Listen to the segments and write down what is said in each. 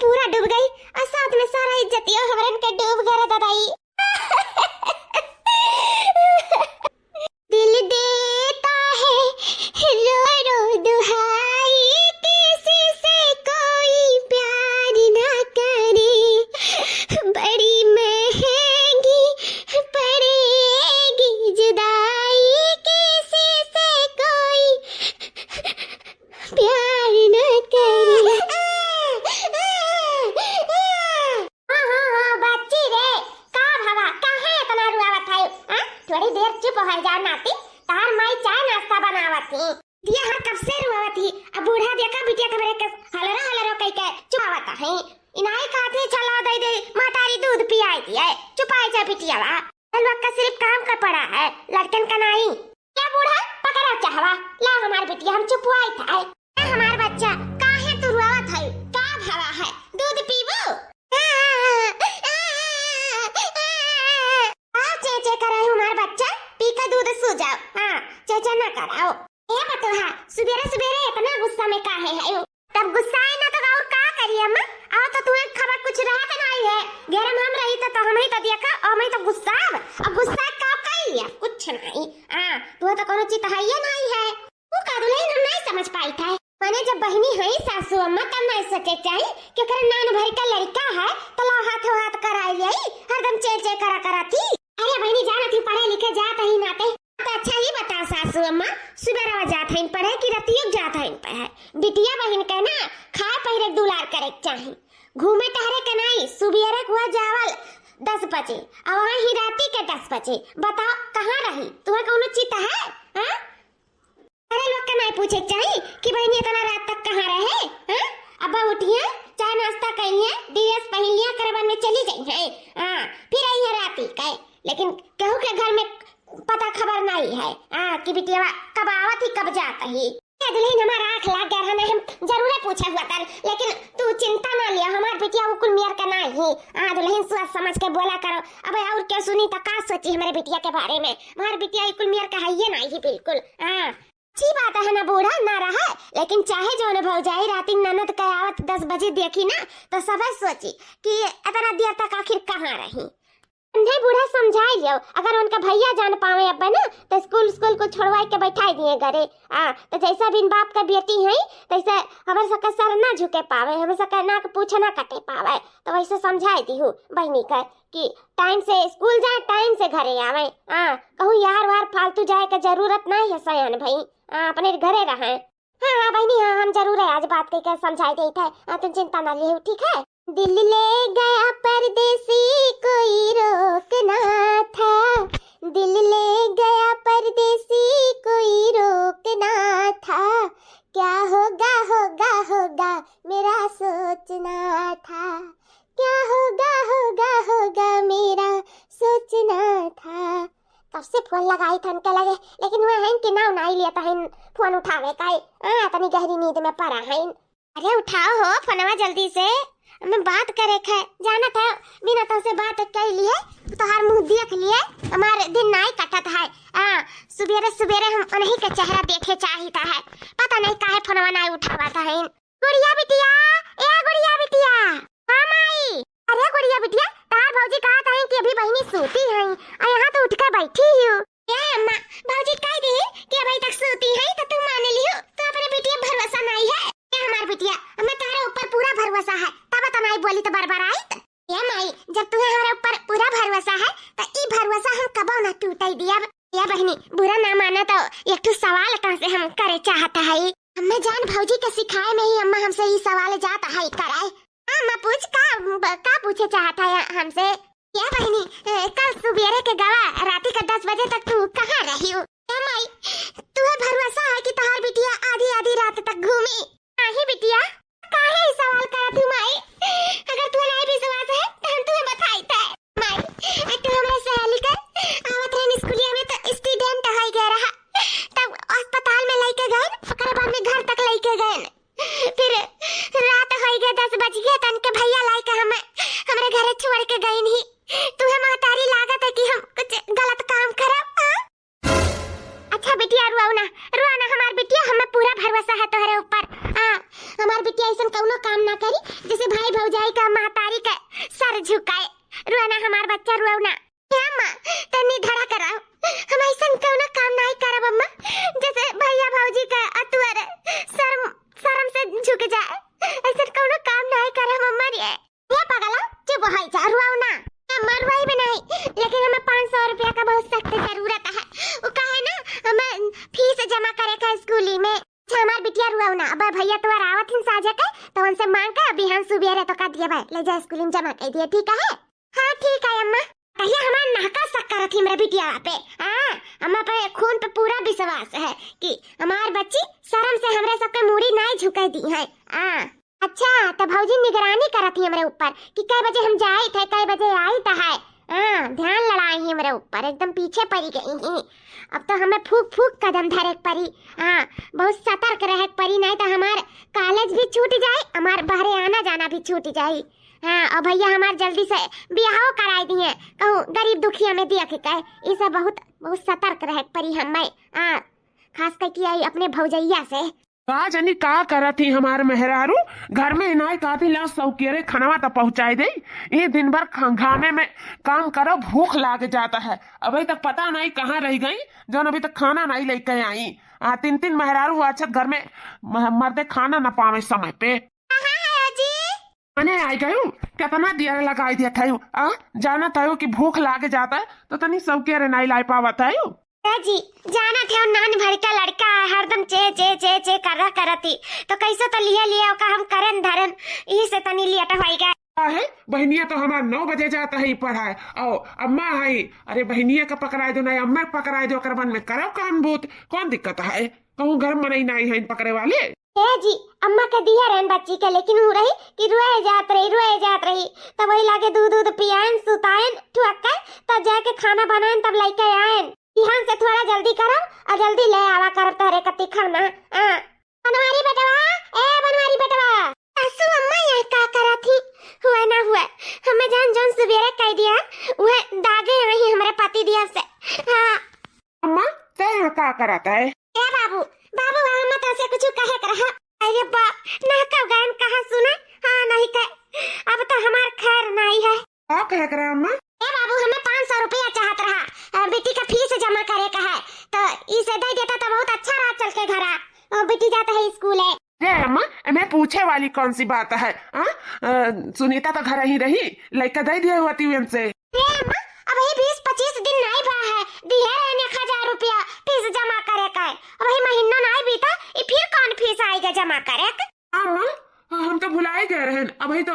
पूरा डूब गई और साथ में सारा इज्जतिया हमरन के डूब गया दादाई। दिल देता है रो रो दुहाई, किसी से कोई प्यार ना करे, बड़ी महंगी पड़ेगी जुदाई, किसी से कोई प्यार ना करे। बच्ची रे का भावा काहे इतना रुआवत है? थोड़ी देर चुप हो जा नाती, तार माई चाय नाश्ता बनावत थी। दिया हर कब से रुआवत थी। अब बूढ़ा देखा बिटिया के मेरे के हलरो हलरो कह के चुपावत है। इनाई काथे चला दे दे मातारी दूध पियाई दिए चुपाई जा बिटिया वा। लोग का सिर्फ काम का पड़ा है, लड़कन का नहीं। क्या बूढ़ा पकड़ा चाहवा ला हमार बिटिया हम चुपवाई था। हमार बच्चा काहे तू रुआवत है? का भावा है? दूध पीबो? चेचे कराओ हमार बच्चा, पी का दूध सो जाओ। हां चेचे ना कराओ। ए बतोहा सुबेरे सुबेरे इतना गुस्सा में काहे है? तब गुस्सा है ना तो और का करी अम्मा? आओ तो तुम्हें खबर कुछ रहत नहीं है। गरम हम रही तो हम ही तो देखा और मैं तो गुस्सा अब गुस्सा का कई है कुछ नहीं। हां तू तो कोनो चीज है ये नहीं है। तू का दुल्हन हम नहीं समझ पाई था। मैंने जब बहनी है सासू अम्मा तब नहीं सके चाहिए कि कर नान भर का लड़का है तो ला हाथों हाथ कराई यही हरदम चेचे करा थी। अरे बहनी जाना थी पढ़े लिखे जाता ही नाते तो अच्छा ही बता सासू अम्मा सुबह जाता है पढ़े कि रतियों जाता है पढ़े। बिटिया बहन के ना खाए पहरे दुलार करे चाहिए, घूमे टहरे के नहीं। सुबेरे हुआ जावल 10 बजे और वहाँ ही राती के 10 बजे। बताओ कहाँ रही? तुम्हें कौन चिता है? हाँ अरे लोग का नहीं पूछे चाहिए कि बहनी इतना रात तक कहाँ रहे? हाँ अब्बा उठिए चाय नाश्ता करिए ड्रेस पहन लिया करवन में चली जाई है। हाँ फिर आई है राती का, लेकिन कहूँ के घर में पता खबर नहीं है। हाँ कि बिटिया कब आवत ही कब जाता ही। दुल्हन हमारा आँख लाग गया हमें, हम जरूर पूछा हुआ था, लेकिन तू चिंता ना लिया हमार बिटिया वो कुल मियर का नहीं। हाँ दुल्हन सोच समझ के बोला करो। अब और क्या सुनी तो का सोची हमारे बिटिया के बारे में? हमार बिटिया कुल मियर का है ये नहीं बिल्कुल। हाँ अच्छी बात है ना बूढ़ा ना रहा, लेकिन चाहे जो अनुभव जाए राती ननद का आवत 10 बजे देखी ना तो सब सोची कि इतना देर तक आखिर कहाँ रही। नहीं बूढ़ा समझाई लियो, अगर उनका भैया जान पावे अब ना तो स्कूल को छोड़वाई के बैठाई दिए घरे। तो जैसा बिन बाप का बेटी है तैसे हमारे सबका सर ना झुके पावे, हमें सबका नाक पूछ ना कटे पावे। तो वैसे समझाई दी हूँ बहनी का कि टाइम से स्कूल जाए टाइम से घरे आवे। कहूँ यार वार फालतू जाए का जरूरत नहीं है सयान भाई। अपने घरे रहे। हाँ बहनी हाँ हम जरूर है आज बात करके समझाई देते है। तुम चिंता ना लिए ठीक है। दिल ले गया परदेसी कोई रोकना था, दिल ले गया परदेसी कोई रोकना था, क्या होगा होगा होगा मेरा सोचना था, क्या होगा होगा होगा मेरा सोचना था। कब से फोन लगाई था उनके लगे, लेकिन वह है कि नाव नहीं लिया था फोन उठावे का। तनी गहरी नींद में पड़ा है। अरे उठाओ हो फोनवा जल्दी से, हमें बात करे है जाना था। बिना तो से बात कर लिए तो हर मुंह देख लिए हमारे दिन नहीं कटत है। सुबेरे सुबेरे हम उन्हीं के चेहरा देखे चाहिए है। पता नहीं काहे फोनवा नहीं उठावा था। गुड़िया बिटिया ए गुड़िया बिटिया। हाँ माई। अरे गुड़िया बिटिया तार भौजी कहा था कि अभी बहनी सोती है और यहाँ तो उठकर बैठी हूँ। अम्मा भौजी कह दी कि अभी तक सोती है तो तुम मान लियो तो अपने बिटिया भरोसा नहीं है। हमार बिटिया हमें तुम्हारे ऊपर पूरा भरोसा है, तब तो नहीं बोली तो बार-बार आई। ये माई जब तुम्हें हमारे ऊपर पूरा भरोसा है तो ई भरोसा हम कबो ना टूटाई दिया। ये बहनी बुरा ना माना तो एक तो सवाल कहां से हम करे चाहता है। हमें जान भौजी के सिखाए में ही अम्मा हमसे ये सवाल जाता है कराए। अम्मा पूछ का पूछे चाहता है हमसे? ये बहनी कल सुबेरे के गवा राती के 10 बजे तक तू कहाँ रही हो? माई तुम्हें भरोसा है कि तुम्हारी बिटिया आधी रात तक घूमी? नहीं बिटिया काहे सवाल करा तू माई? अगर तू नहीं विश्वास है तो हम तुम्हें बताई था माई। तू हमारे सहेली का आवत रही स्कूलिया में तो स्टूडेंट है गया रहा, तब अस्पताल में लेके गए, ओकरे बाद में घर तक लेके गए। फिर रात हो गई 10 बज गए तन के भैया लाके हमारे घर छोड़ के गई। नहीं तुम्हें मातारी लागत है कि हम कुछ गलत काम करब। अच्छा बिटिया रुआओ ना हमार बिटिया, हमें पूरा भरोसा है तुम्हारे ऊपर। हमार बिटिया ऐसा कौनो काम ना करी जैसे भाई भौजाई का महतारी का सर झुकाए। रुआना हमार बच्चा रुआना। अम्मा तनी धड़ा कराओ, हम ऐसा कौनो काम नहीं करब अम्मा जैसे भैया भौजी का अतुअर शर्म से झुक जाए। ऐसा कौनो काम नहीं करब अम्मा रे। ये पगला चुप हो जा, रुआओ ना। अम्मा रुआई भी नहीं, लेकिन हमें 500 रुपया का बहुत सख्त जरूरत है। वो कहे ना हमें फीस जमा करे का स्कूली में। हमार बिटिया रुआओ ना। अब भैया तो रावत हिन साजा के तो उनसे मांग के अभी हम सुबह तो का दिया भाई ले जा स्कूल में जमा कर दिया। ठीक है? हाँ ठीक है अम्मा। कहिए हमार नाका शक्कर थी मेरे बिटिया पे। अम्मा पे खून पे पूरा विश्वास है कि हमार बच्ची शर्म से हमरे सबके मुड़ी नहीं झुका दी है। अच्छा तो भौजी निगरानी करत ही हमरे ऊपर कि कई बजे हम जाए थे कई बजे आई तो है। ध्यान लड़ाई ही मेरे ऊपर, एकदम पीछे पड़ी गई ही। अब तो हमें फूक फूक कदम धरे पड़ी। बहुत सतर्क रहे पड़ी, नहीं तो हमार कॉलेज भी छूट जाए, हमार बहरे आना जाना भी छूट जाए। और भैया हमार जल्दी से बियाह कराई दिए, कहूँ गरीब दुखिया में दिया के कहे। इसे बहुत बहुत सतर्क रहे पड़ी हमें, खास करके आई अपने भौजैया से। का जानी का करत ही हमार मेहरारू घर में इनाय काती ला सौकेरे खनवा तो पहुंचाई दे। ये दिन भर घामे में काम करो, भूख लाग जाता है। अभी तक पता नहीं कहाँ रह गई जो अभी तक खाना नहीं लेके आई। 3 मेहरारू अच्छा घर में मर्दे खाना न पावे समय पे। मैंने आई गयू कितना दिया लगाई दिया था। जाना था कि भूख लाग जाता है तो तनी सौकेरे नहीं लाई पावा था। जी जाना थे नान भर का लड़का हरदम चे चे चे चे कर करती तो कैसे तो लिया का हम करन धरन यही से तनी लिया टवाई गया है। बहनिया तो हमारा 9 बजे जाता है पढ़ाए और अम्मा है। अरे बहनिया का पकड़ाए दो नहीं अम्मा पकड़ाए दो कर मन में करो काम बहुत कौन दिक्कत है। कहूँ घर में नहीं है पकड़े वाले। जी अम्मा का दिया रहन बच्ची के, लेकिन वो रही कि रुए जात रही तब वही लागे दूध पियान सुतायन ठुक्का तब जाके खाना बनाएं तब लेके आएन। ध्यान से थोड़ा जल्दी करो और जल्दी ले आवा करब तहरे कति खाना। बनवारी बेटवा बनवारी बेटवा सासू अम्मा ये का करा थी हुआ ना हुआ हमें जान जोन सुबेरे कह दिया वह दागे नहीं हमारे पति दिया से। अम्मा ते का कराता है ए बाबू हम तो से कुछ कहे कर। अरे बाप ना का गान कहा सुना। नहीं कह अब तो हमार खैर नहीं है। क्या कह करे अम्मा। बाबू हमें 500 रुपया चाहत रहा, बेटी का फीस जमा करे का है तो इसे दे देता तो बहुत अच्छा रहा चल के घर और बेटी जाता है स्कूल है। ये अम्मा मैं पूछे वाली कौन सी बात है। सुनीता तो घर ही रही लड़का दे दिया हुआ थी उनसे। अम्मा अब ये 20-25 दिन नहीं भा है दिया रहने 1000 रुपया फीस जमा करे का है। अब ये महीना नहीं बीता फिर कौन फीस आएगा जमा करे। अम्मा हम तो भुलाए गए रहन अभी तो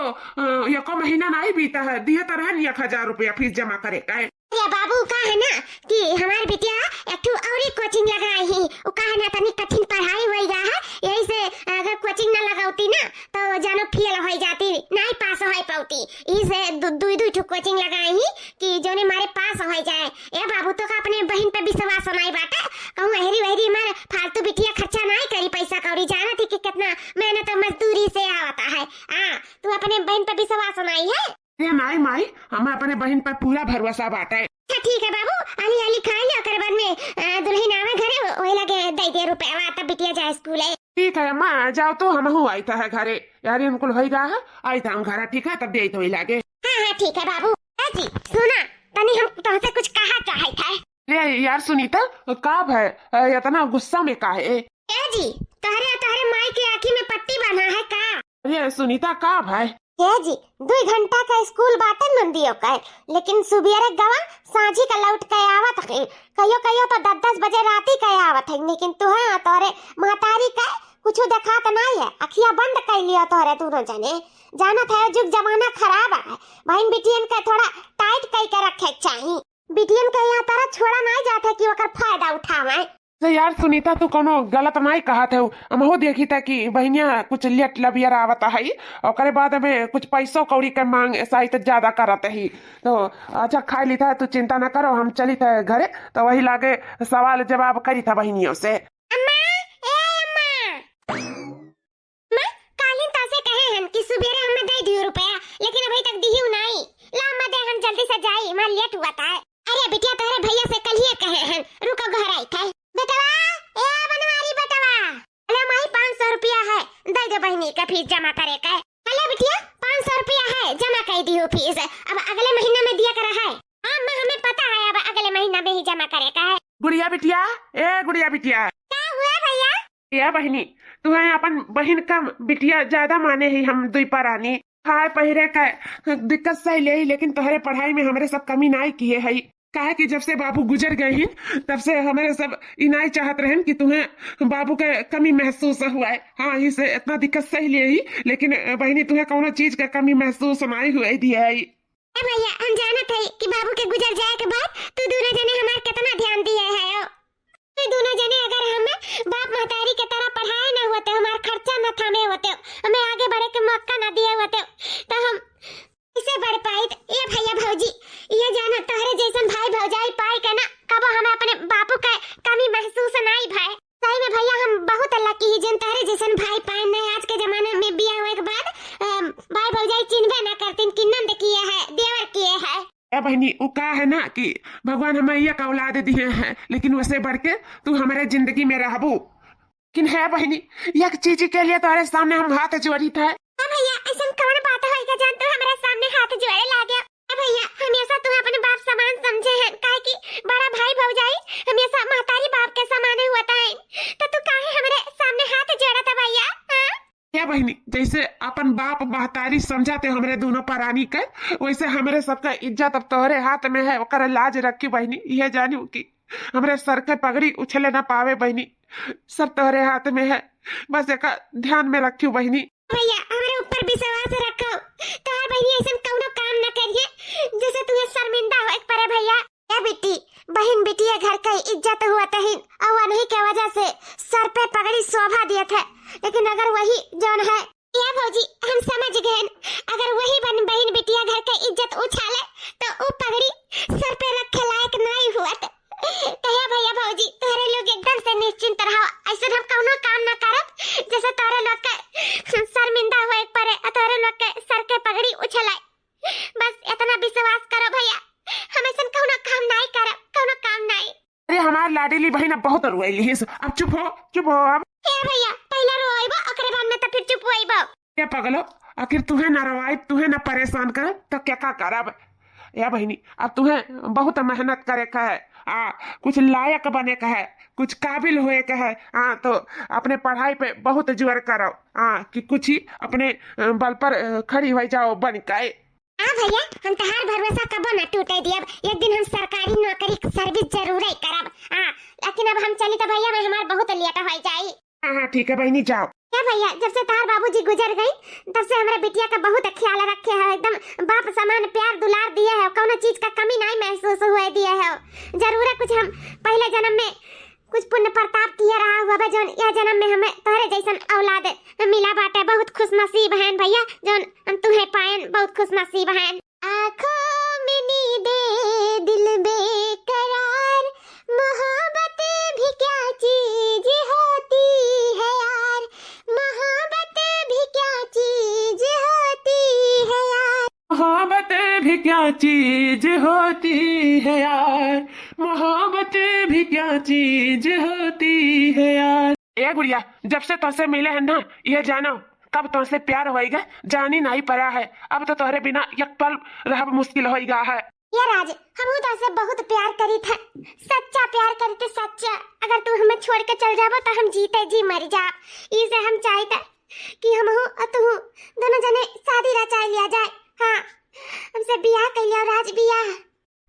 यको महीना नहीं बीता है दिया तो रहन 1000 रुपया फीस जमा करे का है। बाबू का है ना कि हमारी बिटिया एक और कोचिंग लगाई ही वो का है ना तनी कठिन पढ़ाई हो गया है। यही से अगर कोचिंग ना लगाती ना तो जानो फेल हो जाती नहीं पास हो पाती। इसे दो कोचिंग लगाई ही कि जो ने मारे पास हो जाए। ए बाबू तो का अपने बहन पे विश्वास नहीं बाटा कहूँ हेरी मार फालतू बिटिया खर्चा नहीं करी पैसा कौड़ी जाना थी कि कितना मेहनत मजदूरी से आता है। तू अपने बहन पे विश्वास नहीं है। नहीं माई हमें अपने बहन पर पूरा भरोसा बाटा है। ठीक है बाबू अली खा लिया कर बाद में दुल्हन आवे घरे वही लगे दे दे रुपया तब बिटिया जाए स्कूल है। ठीक है अम्मा जाओ तो हम आई था है घरे यार उनको हो गया आई था हम घर। ठीक है तब दे तो ही लागे। हाँ ठीक है बाबू। जी सुना तनी हम तुमसे कुछ कहा चाहे था। यार सुनीता कब है इतना गुस्सा में का है। जी तारे माई की आँखी में पट्टी बना है का। अरे सुनीता कब है। जी 2 घंटा का स्कूल बाटे नंदियों का है, लेकिन सुबेरे गवा सांझी का लौट के आवत है। कहियो तो 10 बजे राती के आवत है, लेकिन तुहे तोरे मातारी का कुछ देखा तो नहीं है। अखिया बंद कर लिया तोरे दोनों जने जाना था जुग जमाना खराब है। बहन बिटियन का थोड़ा टाइट कई के रखे चाहिए। बिटियन का यहाँ तरह छोड़ा नहीं जाता कि ओकर फायदा उठावे। तो यार सुनीता तू कोनो गलत नहीं कहा थे। हम हो देखी था कि बहनिया कुछ लेट लबियर आवता है और बाद में कुछ पैसों कौड़ी के मांग ऐसा ही तो ज्यादा करते ही तो अच्छा खा ली था। तू चिंता न करो हम चली था घरे तो वही लागे सवाल जवाब करी था बहनियों से। सुबेरे हमें दे दियो रुपया लेकिन अभी तक दियो नहीं। ला मैं दे हम जल्दी से जाई मैं लेट हुआ था। अरे बिटिया तेरे भैया से कल ही कहे हैं रुको घर आई था। बेटवा ए बनवारी बेटवा अरे माई 500 रुपया है बहनी का फीस जमा करे का है। हेलो बिटिया 500 रुपया है, जमा कर दी हो फीस, अब अगले महीना में दिया करा है। हाँ माँ हमें पता है, अब अगले महीना में ही जमा करे का है। गुड़िया बिटिया, ए गुड़िया बिटिया, क्या हुआ भैया? या बहनी तुम्हें अपन बहन का बिटिया ज्यादा माने ही हम दुई परानी खाए पहिरे का दिक्कत सही ले, लेकिन तुम्हारे पढ़ाई में हमारे सब कमी नाई किए है। काहे कि जब से बाबू गुजर गए हैं तब से हमारे सब इनाई चाहत रहे कि तुम्हें बाबू के कमी महसूस हुआ है। हाँ इसे इतना दिक्कत सही ले ही, लेकिन बहनी तुम्हें कौनो चीज का कमी महसूस नहीं हुआ दिया है। भैया हम जानत है कि बाबू के गुजर जाए के बाद तू दोनों जने हमार कितना ध्यान दिए है। तू दोनों जने अगर हमें बाप महतारी के तरह पढ़ाए न होते, हमार खर्चा न थामे होते, हमें आगे बढ़े के मौका न दिए होते, तो हम इसे बढ़ पाई। ये भैया भौजी ये जाना तोहरे जैसन भाई भौजाई पाई के ना कबो हमें अपने बापू का कमी महसूस नहीं भाई। सही में भैया हम बहुत लकी ही जिन तोहरे जैसन भाई पाए नहीं। आज के जमाने में बिया हुए के बाद भाई भौजाई चिन्हबे न करतीन कि नंद किए है देवर किए है। ए बहनी वो कहा है ना कि भगवान हमें यह औलाद दिए हैं, लेकिन वैसे बढ़ के तू हमारे जिंदगी में रहबू। लेकिन है बहनी एक चीज के लिए तुम्हारे सामने हम हाथ जोड़ी था। भैया ऐसा कौन बात है कि जान तू हमारे सामने हाथ जोड़े लागे? भैया हमेशा तू अपने बाप समान समझे हैं, काहे कि बड़ा भाई भौजाई हमेशा महतारी बाप के समान होता है, तो तू काहे हमारे सामने हाथ जोड़ा था भैया? क्या बहनी जैसे अपन बाप महतारी समझाते हमारे दोनों परानी के, वैसे हमारे सबका इज्जत अब तोहरे हाथ में है। ओकर लाज रखी बहनी, यह जानी कि हमारे सर के पगड़ी उछले ना पावे बहनी, सब तोहरे हाथ में है, बस एक ध्यान में रखियो बहनी। भैया हमारे ऊपर विश्वास रखो, तोहर बहनी ऐसा कौनो काम न करिए जैसे तुम्हें शर्मिंदा हो एक परे भैया। या बेटी बहन बेटिया घर का इज्जत हुआ तहिन और नहीं के वजह से सर पे पगड़ी शोभा दिया था, लेकिन अगर वही जौन है या भौजी हम समझ गए, अगर वही बहन बेटिया घर का इज्जत उछाले तो वो पगड़ी सर पे रखे लायक नहीं हुआ। तो भैया भौजी तोहरे लोग एकदम से निश्चिंत रहो, ऐसे हम कौनो काम न करब जैसे तोहरे लोग के शर्मिंदा हो एक परे तोहरे लोग के सर के पगड़ी उछलाए। बस इतना विश्वास करो भैया, हम ऐसा कौनो काम नहीं करब, कौनो काम नहीं। अरे हमार लाडली बहन अब बहुत रोइली है, अब चुप हो अब। ए भैया पहले रोइबो ओकरे बाद में तो फिर चुप होइबो। क्या पगलो आखिर तुम्हें ना रवाई तुम्हें ना परेशान करे तो क्या करब? या बहनी अब तुम्हें बहुत मेहनत करे का है, कुछ लायक बने का है, कुछ काबिल हुए का है। तो अपने पढ़ाई पे बहुत जोर करो, कि कुछ ही अपने बल पर खड़ी हो जाओ बन के। भैया हम तहार भरोसा कबो न टूटे दियब, एक दिन हम सरकारी नौकरी सर्विस जरूर ही करब। लेकिन अब हम चली तो भैया मैं हमार बहुत लेट हो जाई। हाँ ठीक है बहनी जाओ। क्या भैया जब से तार बाबूजी गुजर गई तब से हमारे बिटिया का बहुत ख्याल रखे है, एकदम बाप समान प्यार दुलार दिए है, कोनो चीज का कमी नहीं महसूस हुए दिए है। जरूर है कुछ हम पहले जन्म में कुछ पुण्य प्रताप किया रहा हुआ बा, जोन यह जन्म में हमें तोहरे जैसन औलाद मिला बाटे। बहुत खुशनसीब हैं भैया जोन हम तुम्हें पाएन, बहुत खुशनसीब हैं। आँखों में नींदे दिल बेकरार, मोहब्बत भी क्या चीज होती है यार, मोहब्बत भी क्या चीज होती है यार, मोहब्बत भी क्या चीज होती है यार, मोहब्बत भी क्या चीज होती है यार। ए गुड़िया जब से तुझसे मिले हैं ना, ये जानो कब तुझसे प्यार होएगा जानी नहीं पड़ा है। अब तो तुम्हारे बिना एक पल रह मुश्किल होएगा है। ये राज हम तो बहुत प्यार करी था, सच्चा प्यार करी थे सच्चा। अगर तू हमें छोड़ के चल जाबो तो हम जीते जी मर जा। इसे हम चाहते कि हम हो और तू दोनों जने शादी रचा लिया जाए। हाँ हमसे बियाह कर लिया। राज बियाह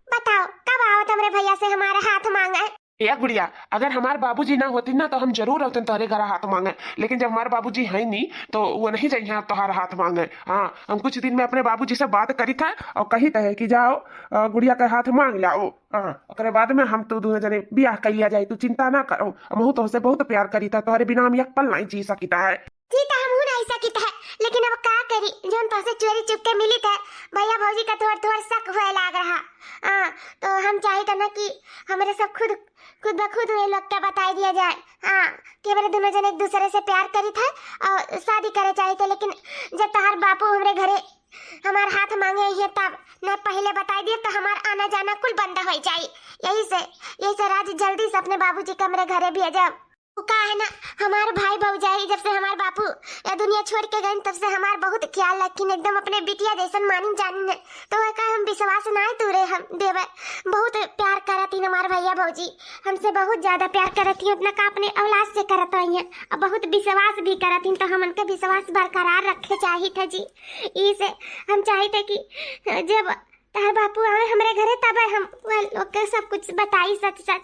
बताओ कब आओ तुम्हारे भैया से हमारे हाथ मांगा है? या गुड़िया अगर हमारे बाबूजी ना होती ना तो हम जरूर होते तुम्हारे घर हाथ मांगे, लेकिन जब हमारे बाबूजी है नहीं तो वो नहीं जाइए आप तुम्हारा हाथ मांगे। हम कुछ दिन में अपने बाबूजी से बात करी था और कही था कि जाओ गुड़िया का हाथ मांग लाओ। ओकरे बाद में हम तो दोनों जने बियाह कर लिया जाए, तू चिंता ना करो। हम तो से बहुत प्यार करी था, तुम्हारे बिना हम एक पल नहीं जी सकता है। जी तो हम नहीं सकता है, लेकिन अब का करी जोन तो से चोरी चुप के मिली था। भैया भौजी का थोड़ा शक हुए लाग रहा। तो हम चाहे ना कि हमारे सब खुद ब खुद वे लोग के बताई दिया जाए। कि हमारे दोनों जन एक दूसरे से प्यार करी था और शादी करे चाहे थे, लेकिन जब तहार बापू हमारे घरे हमारे हाथ मांगे है तब न पहले बता दिए तो हमारा आना जाना कुल बंद हो जाए। यही से राज जल्दी से अपने बाबूजी के हमारे घरे भेजा। का है ना, हमारे भाई भौजाई जब से हमारे बापू ये दुनिया छोड़ के गए तब से हमार बहुत ख्याल रखी एकदम अपने बिटिया जैसन मानी जानी ने। तो है का हम विश्वास ना तुरे हम देवे बहुत प्यार करती हमारे भैया भौजी हमसे बहुत ज्यादा प्यार करती उतना का अपने औलाद से करत रही है और बहुत विश्वास भी करती तो हम उनका विश्वास बरकरार रखे चाहिए थे जी। इसे हम चाहते कि जब तार बापू आवे हमारे घरे तब हम लोग के सब कुछ बताई सच सच,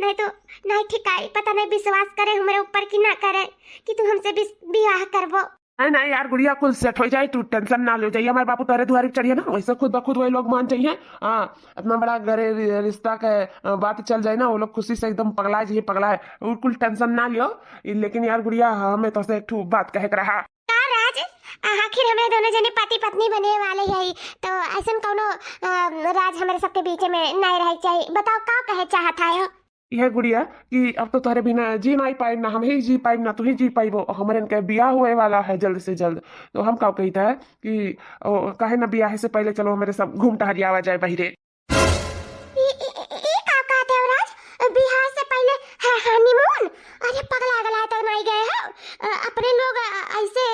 नहीं तो नहीं ठिकाई पता नहीं विश्वास करे हमारे ऊपर कि ना करे कि तू हमसे विवाह करबो। नहीं यार गुड़िया कुल सेट हो जाए, तू टेंशन ना ले जाइए। हमारे बापू तारे दुआरी चढ़िए ना, वैसे खुद ब खुद वही लोग मान जाइए। हाँ इतना बड़ा घरे रिश्ता के बात चल जाए ना, वो लोग खुशी से एकदम पगला जाइए, पगला है कुल टेंशन ना लियो। लेकिन यार गुड़िया हमें तो से एक बात कहे के रहा आखिर हमें दोनों जने पति पत्नी बने वाले हैं तो ऐसा कौनो राज हमारे सबके बीच में नहीं रह चाहिए। बताओ का कहे चाहता है यह गुड़िया कि अब तो तारे बिना जी नहीं पाए ना, हम ही जी पाए ना तू ही जी पाइबो। हमारे इनके ब्याह हुए वाला है जल्द से जल्द, तो हम का कहता है कि कहे ना ब्याह से पहले चलो हमारे सब घूम टहरियावा जाए बहिरे। बिहार से पहले हनीमून? अरे पगला गला तो नहीं गए हो अपने लोग ऐसे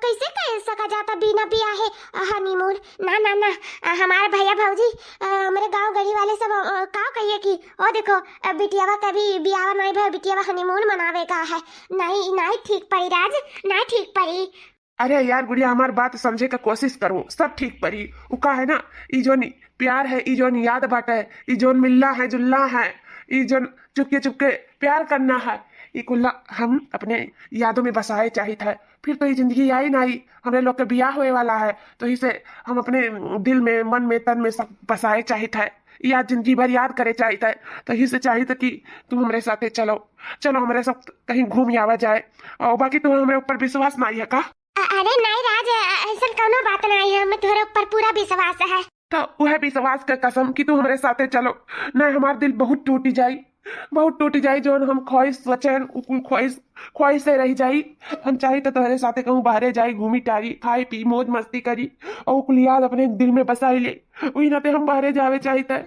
कैसे कह सका जाता बिना बियाहे हनीमून? ना ना ना हमारे भैया भौजी हमारे गांव गली वाले सब का कहिए कि ओ देखो बिटियावा कभी बियाह नहीं भे बिटियावा हनीमून मनावे का है। नहीं नहीं ठीक पड़ी राज, नहीं ठीक पड़ी। अरे यार गुड़िया हमारी बात समझे का कोशिश करो, सब ठीक पड़ी। वो का है ना ई जोन प्यार है, ई जोन याद बाटे, ई जोन मिलना है जुलना है, ई जोन चुपके चुपके प्यार करना है, ये कुल्ला हम अपने यादों में बसाए चाहिए था। फिर तो ये जिंदगी आई ना आई, हमारे लोग का ब्याह होए वाला है तो इसे हम अपने दिल में मन में तन में सब बसाए चाहिए था, याद जिंदगी भर याद करे चाहिए था। तो इसे चाहिए था कि तुम हमारे साथ चलो चलो हमारे साथ कहीं घूम आवा जाए। और बाकी तुम्हें हमारे ऊपर विश्वास नहीं है का? अरे नहीं राज ऐसा कोनो बात नहीं है, हमें तुम्हारे ऊपर पूरा विश्वास है। तो वह विश्वास का कसम कि तू हमारे साथे चलो न, हमारा दिल बहुत टूटी जाई, बहुत टूटी जाई। जो हम ख्वाहिश वचन ख्वाहिश से रह जाई। हम चाहे तो तुम्हारे साथे कहूँ बाहरे जाई, घूमी टारी, खाई पी मौज मस्ती करी और कुल याद अपने दिल में बसाई ले, वही नाते हम बाहरे जावे चाहिए।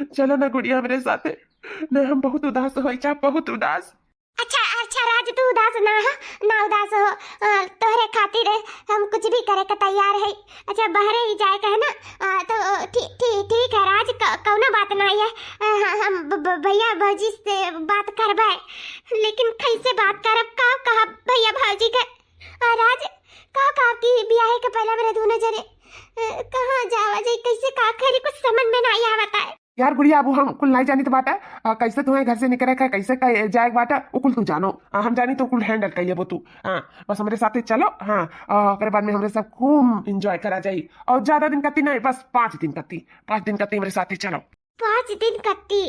चलो ना गुड़िया मेरे साथे, न हम बहुत उदास हो जा, बहुत उदास। अच्छा अच्छा राज तू उदास ना उदास हो, तोहरे खातिर हम कुछ भी करे का तैयार है। अच्छा बहरे ही जाए कहे ना तो ठीक है राज, कौनो बात नहीं है। हम भैया भौजी से बात करबे, लेकिन कैसे बात करब का कहा भैया भौजी के? राज का की ब्याह के पहले मेरे दोनों जने कहाँ जावा जाए, कैसे का करी कुछ समझ में नहीं आवता है। यार गुड़िया अब हम कुल नहीं जानी तो बात है, कैसे तुम्हें घर से निकले का कैसे जाए बात है वो कुल तू जानो, हम जानी तो कुल हैंडल कर लेबो तू। हाँ बस हमारे साथ चलो। हाँ और बाद में हमारे सब खूब एंजॉय करा जाई, और ज्यादा दिन करती नहीं, बस 5 दिन करती, 5 दिन करती हमारे साथ चलो। 5 दिन करती?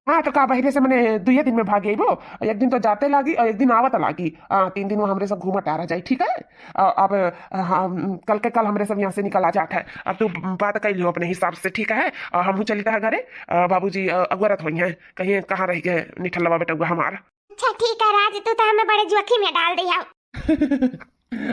हाँ तो का बहरे से मैंने 2 दिन में भागे वो, एक दिन तो जाते लागी और एक दिन आवत लागी। 3 दिन में हमारे सब घूमा टारा जाए, ठीक है? अब कल के कल हमारे सब यहाँ से निकल आ जाता है। अब तू बात कर लियो अपने हिसाब से, ठीक है? हम चलते हैं घरे, बाबूजी अगवरत हुई है कहीं कहाँ रह गए निठल्ला बेटा हमारा। अच्छा ठीक है राज, तू तो हमें बड़े जोखिम में डाल दिया।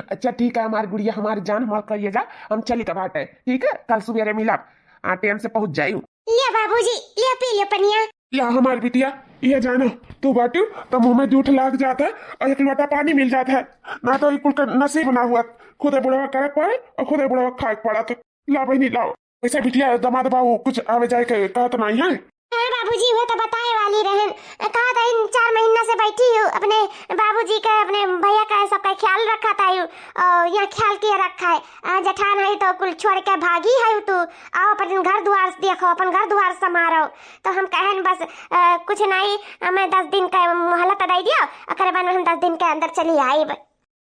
अच्छा ठीक है हमारी गुड़िया, हमारी जान हमार करिए जा, हम चली का बात है, ठीक है? कल सुबह मिला टाइम से पहुंच जायू। लिया बाबूजी लिया पी लिया पनिया। या हमारी बिटिया ये जानो तू बाटू तो मुंह में जूठ लाग जाता है और एक लोटा पानी मिल जाता है, ना तो कुल का नसीब ना हुआ, खुदे बुढ़ावा करे पड़े और खुदे बुढ़ावा खाए पड़ा। तो ला बहनी लाओ, ऐसा बिटिया दमाद बाबू कुछ आवे जाए कहा तो नहीं है? बाबूजी वो तो बताए वाली रहन, कहा था इन 4 महीना से बैठी हूँ अपने बाबूजी का अपने भैया का सबका ख्याल रखा था और यहाँ ख्याल किया रखा है। जठान है तो कुल छोड़ के भागी है तू, आओ अपन घर द्वार देखो, अपन घर द्वार संभारो। तो हम कहन बस कुछ नहीं, हमें 10 दिन का मोहलत दे दिया, अकर बाद में हम 10 दिन के अंदर चली आई।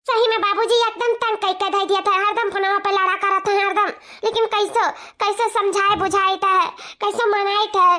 सही में बाबूजी एकदम तंग कह दे दिया था, हरदम फोनवा पे लड़ा कर था हरदम, लेकिन कैसे समझाए बुझाए था, कैसे मनाए था,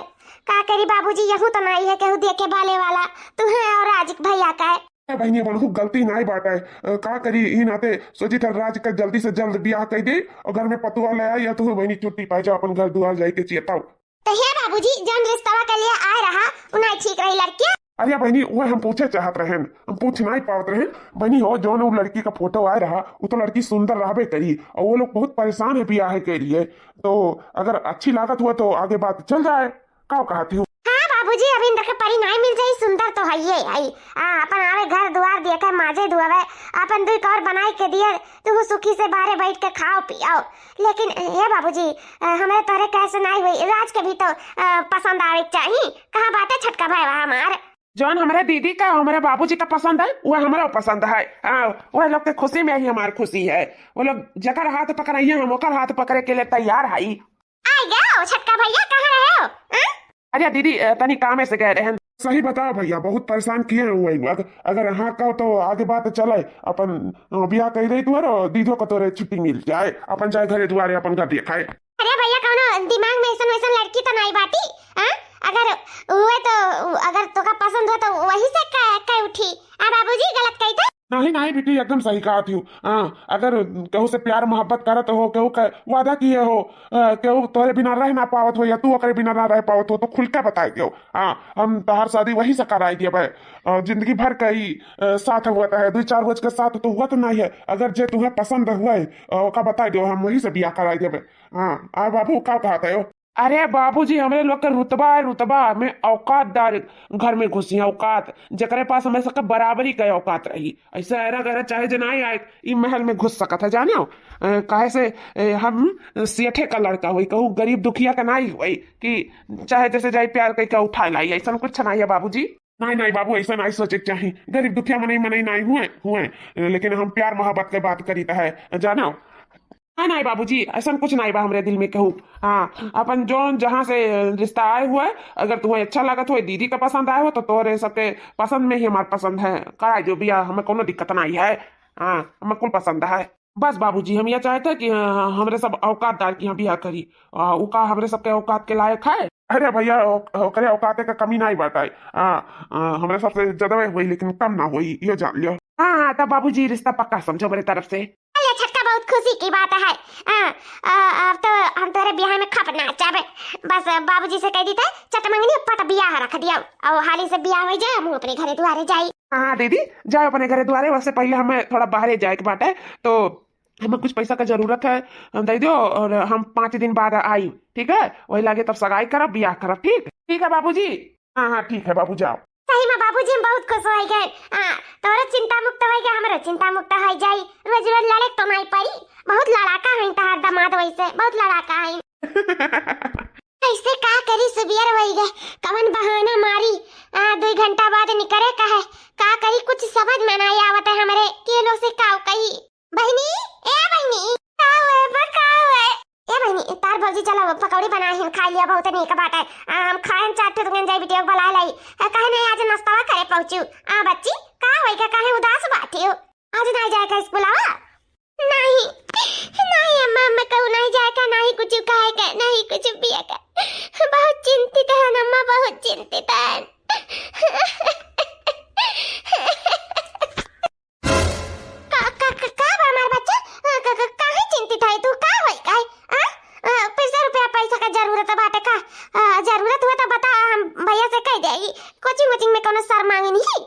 का करी बाबूजी यहू तो नहीं है केहू देखे भाले वाला, तू है और राज भैया का है। बहनी बनहु गलती नहीं बाटा है, का करी इन आते सोची था राज का जल्दी से जल्द ब्याह कर दे और घर में पतुआ ले आई, या तू बहनी छुट्टी पाए जा अपन घर दुआर जाए के चेताओ। तो हे बाबूजी जन रिश्ता के लिए आए रहा उन्हें ठीक रही लड़की। अरे बहनी वो हम पूछे चाहत रहे, हम पूछ नहीं पावत रहे बहनी हो जो वो लड़की का फोटो आए रहा, वो तो लड़की सुंदर रहबे करी और वो लोग बहुत परेशान है ब्याह के लिए, तो अगर अच्छी लागत हुआ तो आगे बात चल जाए, का कहती हूँ? बाबूजी अभी इंद्र के परी नहीं मिल जाए, सुंदर तो है ये है अपन दिए का माजे धुआवे अपन दुई और बनाई के दिए तू सुखी से बाहर बैठ के खाओ पियाओ। लेकिन ये बाबूजी हमें तोरे कैसे नहीं हुई राज के भी तो पसंद आवे चाहिए। कहाँ बात है छटका भाई हमार जौन हमारे दीदी का हमारे बाबूजी का पसंद है वो हमारा पसंद है। वो लोग के खुशी में ही हमारी खुशी है। वो लोग जकर हाथ पकड़ाइए हम ओकर हाथ पकड़े के लिए तैयार है। आ गया छटका भैया कहाँ रहे हो? अरे दीदी तनी काम से कह रहे हैं। सही बताओ भैया, बहुत परेशान किए हैं वही लोग। अगर हाँ कहो तो आगे बात चले। अपन बियाह कही रही तू और दीदो को तोरे छुट्टी मिल जाए, अपन जाए घरे दुआरे अपन घर दिखाए। अरे भैया कौनो दिमाग में ऐसा वैसा लड़की तो नहीं बाटी? अगर हुए तो अगर तोका पसंद हो तो वही से कह उठी। बाबूजी गलत कही था? नहीं नहीं बेटी एकदम सही कहा थी। अगर केहू से प्यार मोहब्बत करत हो, केहू के वादा किए हो, केहू तोरे बिना रह ना पावत हो या तू ओकरे बिना ना रह पावत हो तो खुल के बताई दियो। हम तोहार शादी वही से कराई दिए भाई। जिंदगी भर का ही साथ हुआ है, 2-4 रोज के साथ तो हुआ तो नहीं है। अगर जे तुम्हें पसंद हुआ ओका बताई दियो, हम वही से ब्याह कराई दिए। हाँ बाबू का कहता है? अरे बाबूजी हमरे लोग का रुतबा है, रुतबा में औकातदार घर में घुसी औकात जकरे पास हमें सबका बराबरी का औकात रही। ऐसे ऐरा गैरा चाहे जनाई आए ई महल में घुस सकता है जाने हो। काहे से हम सेठे का लड़का हुई कहूँ गरीब दुखिया का नहीं हुई कि चाहे जैसे जाए प्यार करके उठा लाई। ऐसा कुछ नहीं है बाबूजी। नहीं नहीं बाबू ऐसा नहीं सोचे चाहिए। गरीब दुखिया मने मने नहीं हुए लेकिन हम प्यार मोहब्बत के बात करी है जानो। नहीं नहीं बाबूजी ऐसा कुछ नहीं बा हमरे दिल में कहूँ। हाँ अपन जो जहाँ से रिश्ता आए हुआ है अगर तुम्हें अच्छा लगत हो दीदी का पसंद आए हो तो तोरे सबके पसंद में ही हमारा पसंद है कराए जो भी हमें कोनो दिक्कत नहीं है। हाँ हमें कुल पसंद है। बस बाबूजी हम यह चाहते कि हमरे सब औकातदार की यहाँ ब्याह करी उका हमरे सबके औकात के लायक है। अरे भैया ओकरे औकाते का कमी नहीं बताई। हमरे सबसे ज्यादा हुई लेकिन कम ना हुई यो जान लियो। हाँ तब बाबूजी रिश्ता पक्का समझो मेरे तरफ से। छटका बहुत खुशी की बात है। अब तो हम तेरे ब्याह में खप ना चाहे। बस बाबूजी से कह दी था चटमंगनी पट ब्याह रख दिया और हाली से ब्याह हो जाए हम अपने घरे द्वारे जाई। हाँ दीदी जाओ अपने घरे द्वारे। वैसे पहले हमें थोड़ा बाहर जाए के बात है तो हमें कुछ पैसा का जरूरत है दे दो और हम 5 दिन बाद आई ठीक है। वही लागे तब सगाई करब ब्याह करब। ठीक ठीक है बाबूजी। हाँ ठीक है बाबू जाओ। सही में बाबूजी हम बहुत खुश हो गए। तोरा चिंता मुक्त हो गए हमरो चिंता मुक्त हो जाई। रोज रोज लड़े तो नहीं पड़ी। बहुत लड़ाका है तहार दामाद वैसे बहुत लड़ाका है। ऐसे का करी सुबियर वही गए कवन बहाना मारी 2 घंटा बाद निकले का करी कुछ समझ में नहीं आवत है हमरे केलो से काव कही। बहनी ए बहनी बहनी तार भौजी चलो पकौड़ी बनाए हैं खा लिया बहुत नहीं का बात है। हम खाएं चाटे दुकान जाई बिटिया बुला लाई कहे नहीं आज नाश्ता करे पहुंचू। बच्ची का होई का काहे उदास बाटी हो आज नहीं जाए का स्कूल आवा? नहीं नहीं अम्मा मैं कहूं नहीं जाए का नहीं कुछ कहे का नहीं कुछ पिया का। बहुत चिंतित है अम्मा बहुत चिंतित है। का हमारा बच्चा काहे चिंतित है तू का होई का? पैसा का जरूरत है बाटे का जरूरत हुआ तो बता हम भैया से कह देगी। कोचिंग वोचिंग में कोनो सर मांगे नहीं।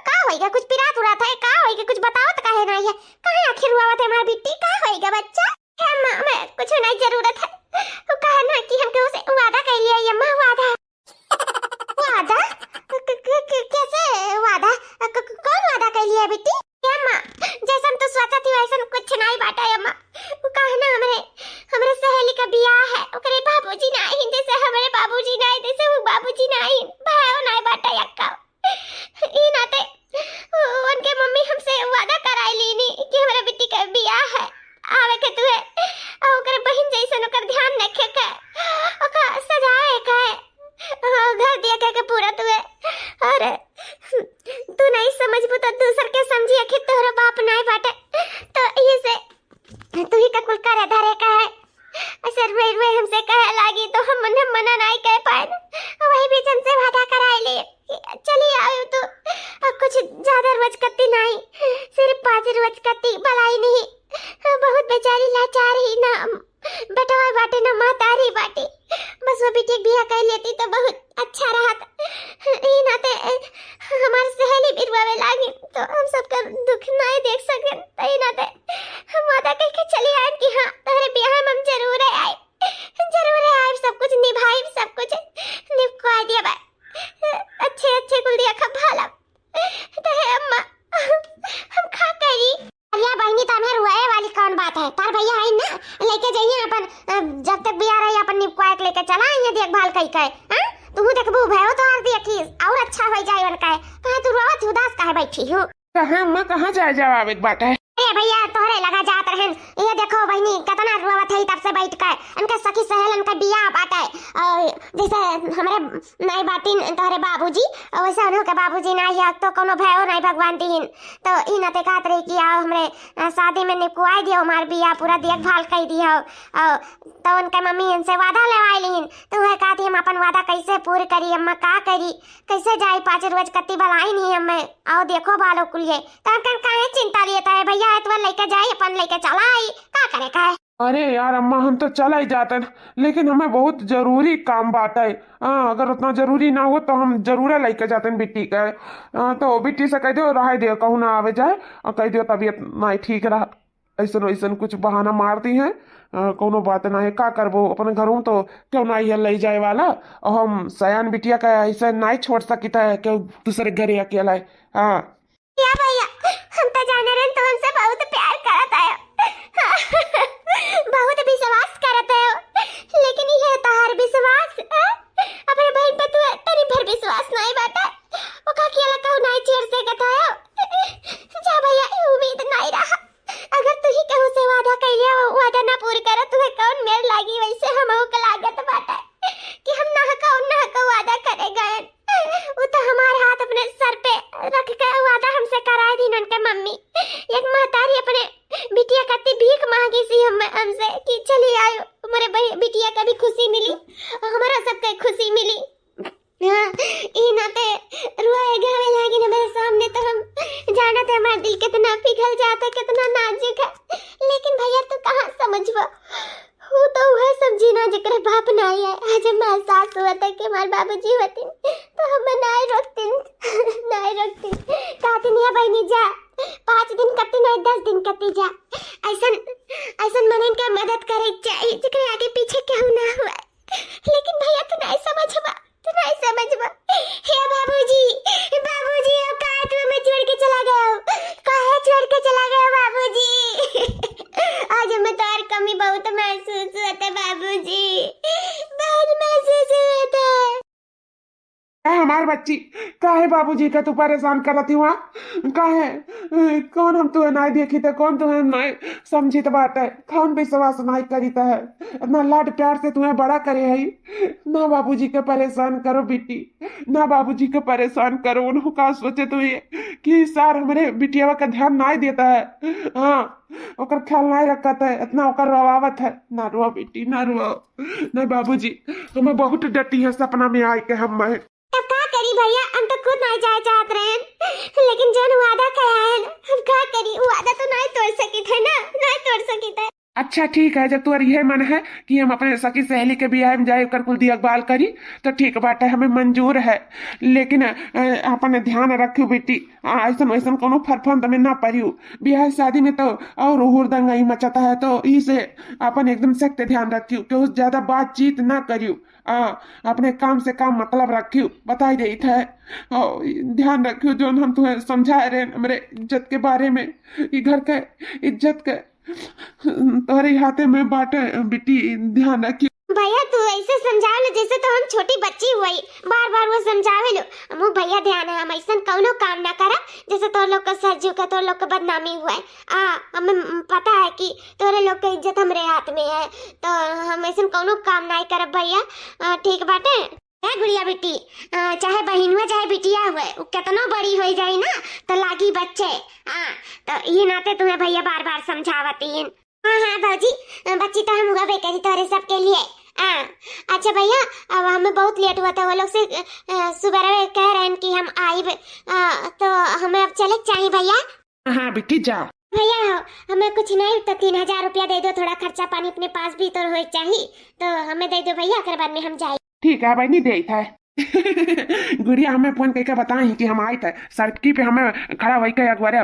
का होएगा कुछ पिरात उरात है का होएगा कुछ बताओ तो काहे नहीं है काहे आखिर हुआ है हमारी बिट्टी का होएगा बच्चा? मां मैं कुछ नहीं जरूरत है तो कहा ना कि हमके उसे वादा कर लिया ये मां वादा वादा कैसे वादा कौन वादा कर लिया बिट्टी? मां जैसन तो सोचा थी वैसन कुछ नहीं बाटा है मां। वो कहा ना हमरे सहेली का ब्याह है ओकरे बाबूजी नहीं जैसे हमरे बाबूजी नहीं जैसे वो बाबूजी नहीं भाव नहीं बाटा यक्का ई नाते उनके मम्मी हमसे वादा कराई लीनी कि हमरे बेटी का ब्याह है आवे के तू है ओकरे बहन जैसन ओकर ध्यान रखे के ओका सजाए के घर दिया के पूरा तू है। अरे तू नहीं समझबू तो दूसर के समझी आखिर तोहरा बाप नहीं बाटे तो ये से तू ही का कुल करे धरे का है। ऐसे वे हमसे कहे लागी तो हम उन्हें मना नहीं कह पाए वही बीच हमसे वादा कराए ले चलिए आओ तो कुछ ज्यादा रोज करती नहीं सिर्फ 5 रोज करती भलाई नहीं। बहुत बेचारी लाचार ही ना बेटा बाटे ना मातारी बाटे बस वो बेटी ब्याह कर लेती तो बहुत अच्छा रहता। ई नाते हमारी सहेली भी रोवे लागी तो हम सबका दुख नहीं देख सके तो ई नाते हम वादा करके चले आए कि हाँ तेरे ब्याह में हम जरूर आए सब कुछ निभाए सब कुछ निभा दिया अच्छे कुल दिया खा भाला तो है अम्मा। जाए उनका है। कहाँ तू रोवत उदास काहे बैठी हूँ? कहाँ अम्मा कहाँ जाए जवाब एक बात है। ए भैया तोहरे लगा जात रहन। ये देखो बहनी कितना रोवत है तब से बैठ कर। उनके सखी सहेलन का बियाह बाटे और जैसे हमरे नहीं बाटिन तोहरे बाबूजी वैसे उन्हों के बाबूजी नहीं है तो कोनो भयो नहीं भगवान दीन। तो इ नाते कहत रही कि आओ हमरे शादी में निकुआई दियो हमार बियाह पूरा देखभाल कर दियो। तो उनके मम्मी इनसे वादा लेवाइलिन तो वह कहती हम अपन वादा कैसे पूरी करी अम्मा का करी कैसे जाई 5 रोज कत्ती बलाई नहीं हमें आओ देखो बालो कुलिए तब कन काहे चिंता लिए है भैया तो लेके जाई अपन लेके चला आई का करे का है। अरे यार अम्मा हम तो चला ही जाते हैं लेकिन हमें बहुत जरूरी काम बात है। अगर उतना जरूरी ना हो तो हम जरूर लेके जाते हैं बिट्टी का। तो बिट्टी से कह दो रह दे कहूँ ना आवे जाए और कह दियो तबीयत नहीं ठीक रहा ऐसा वैसन कुछ बहाना मार दी है। कोनो बात ना है का करबो अपन घरों तो क्यों ना ये ले जाए वाला और हम सयान बिटिया का ऐसे नहीं छोड़ सकता है क्यों दूसरे घरे अकेला है। हाँ या भैया हम तो जाने रहे तो हमसे बहुत प्यार करता है बहुत विश्वास करता है लेकिन ये तार विश्वास अपने बहन पे तू तेरी भर विश्वास नहीं बाटा वो का किया लगा नहीं छेड़ से कहता है जा भैया उम्मीद नहीं रहा अगर तू ही कहूं से वादा कर लिया वो वादा ना पूरी करे तुम्हें कौन मेर लागी वैसे हम को लागत बाटा कि हम ना का वादा करेगा वो तो हमारे हाथ अपने सर पे रख के वादा हमसे कराए थी उनके मम्मी। एक महतारी अपने बिटिया कत्ती भीख मांगी सी हमसे कि चली आयो हमारे बिटिया का भी खुशी मिली और हमारा सबके खुशी मिली। ई नाते रोएगा वे लागी ना मेरे सामने तो हम जाना था हमारा दिल कितना पिघल जाता कितना नाजुक है लेकिन भैया तू कहाँ समझवा वो तो वह समझी ना जिक्र बाप नहीं है। आज मैं एहसास हुआ था कि हमारे बाबूजी होते तो हम नहीं रोकते कहती नहीं बहनी जा 5 दिन कत्ती नहीं 10 दिन कत्ती जा ऐसा मन इनका मदद करे चाहिए जिक्र आगे पीछे क्यों ना हुआ लेकिन भैया तू नहीं समझवा हे बाबूजी अब कहाँ तू हमें छोड़ के चला गया कहाँ छोड़ के चला गया बाबूजी आज हमें तो और कमी बहुत महसूस होता है बाबूजी बहुत महसूस होता है। हमारी बच्ची काहे बाबूजी का तू परेशान करती हुआ काहे कौन हम तुम्हें नहीं देखी थे कौन तुम्हें नहीं समझी तो बात है कौन विश्वास नहीं करी है इतना लाड प्यार से तुम्हें बड़ा करे है ना बाबूजी के परेशान करो बेटी ना बाबूजी के परेशान करो उन्होंने का सोचे तो ये कि सार हमारे बिटिया का ध्यान नहीं देता है। हाँ ओकर ख्याल नहीं रखत है इतना ओकर रवावत है ना रो बेटी ना रो ना बाबूजी हमें बहुत डटी है सपना में आए के हम तब का करी भैया हम तो खुद नहीं जाए चाहत रहे लेकिन जो वादा कहा है हम का करी वादा तो नहीं तोड़ सकी थे ना नहीं तोड़ सकी थे। अच्छा ठीक है जब तुम्हारा यह मन है कि हम अपने सखी सहेली के ब्याह में जाए कर कुल देखभाल करी तो ठीक बात है हमें मंजूर है लेकिन अपने ध्यान रखियो बेटी ऐसा वैसा कोनो फरफंद में ना पड़ियो ब्याह शादी में तो और हुरदंग ही मचाता है तो इसे अपन एकदम सख्त ध्यान रखियो कि ज्यादा बातचीत ना करियो अपने काम से काम मतलब रखियो बताई रही था ध्यान रखियो जो हम तुम्हें समझा रहे हमारे इज्जत के बारे में घर के इज्जत के तुम्हारे हाथे में बाटे बेटी ध्यान रखियो। भैया तू ऐसे समझाओ ना जैसे तो हम छोटी बच्ची हुई बार बार वो समझावे लो हम भैया ध्यान है हम ऐसा कौनो काम ना करा जैसे तो लोग का सर झुका तो लोग का बदनामी हुआ है हमें पता है कि तोरे लोग का इज्जत हमारे हाथ में है तो हम ऐसा कौनो काम नहीं करब भैया ठीक बाटे है गुड़िया बेटी चाहे बहन हुआ चाहे बिटिया हुआ वो कितना बड़ी हो जाए ना तो लागी बच्चे तो ये नाते तुम्हें भैया बार बार समझावती हैं। हाँ भौजी बच्ची तो हम हुआ बेकरी तोरे सबके लिए अच्छा भैया अब हमें बहुत लेट हुआ था वो लोग से सुबह कह रहे हैं कि हम आइब तो हमें अब चले चाहिए भैया। हाँ बेटी जाओ भैया हमें कुछ नहीं तो 3000 रुपया दे दो थोड़ा खर्चा पानी अपने पास भी तो हो चाहिए तो हमें दे दो भैया अगर बाद में हम जाए ठीक है भाई नहीं दे था गुड़िया हमें फोन करके बताई कि हम आए थे सड़की पे हमें खड़ा वही के अखबार